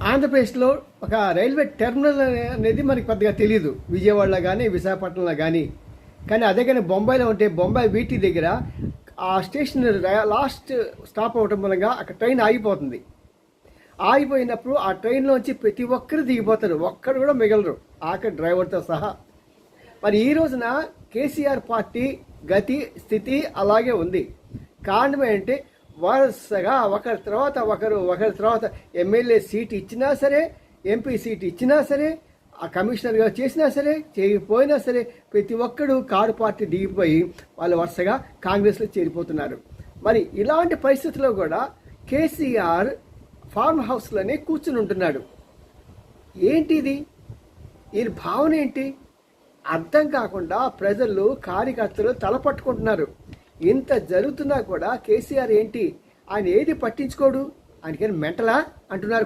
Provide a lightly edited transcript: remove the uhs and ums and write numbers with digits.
ఆంధ్రప్రదేశ్లో ఒక railway terminal అనేది మనకి పెద్దగా తెలియదు, విజయవాడలో కానీ విశాఖపట్నంలో కానీ. కానీ అదే కానీ బొంబాయిలో ఉంటే బొంబాయి వీటి దగ్గర ఆ స్టేషన్ లాస్ట్ స్టాప్ అవటం మూలంగా అక్కడ ట్రైన్ ఆగిపోతుంది. ఆగిపోయినప్పుడు ఆ ట్రైన్లోంచి ప్రతి ఒక్కరు దిగిపోతారు, ఒక్కరు కూడా మిగలరు, ఆఖరి డ్రైవర్తో సహా. మరి ఈ రోజున కేసీఆర్ పార్టీ గతి స్థితి అలాగే ఉంది. కారణం ఏంటంటే వరుసగా ఒకరి తర్వాత ఎమ్మెల్యే సీట్ ఇచ్చినా సరే, ఎంపీ సీట్ ఇచ్చినా సరే, ఆ కమిషనర్గా చేసినా సరే, చేయకపోయినా సరే ప్రతి ఒక్కడు కారు పార్టీ దిగిపోయి వాళ్ళు వరుసగా కాంగ్రెస్లో చేరిపోతున్నారు. మరి ఇలాంటి పరిస్థితుల్లో కూడా కేసీఆర్ ఫార్మ్ హౌస్లోనే కూర్చుని ఉంటున్నాడు. ఏంటిది? ఈయన భావన ఏంటి అర్థం కాకుండా ప్రజలు కార్యకర్తలు తలపట్టుకుంటున్నారు. ఇంత జరుగుతున్నా కూడా కేసీఆర్ ఏంటి, ఆయన ఏది పట్టించుకోడు, ఆయనకైనా మెంటలా అంటున్నారు.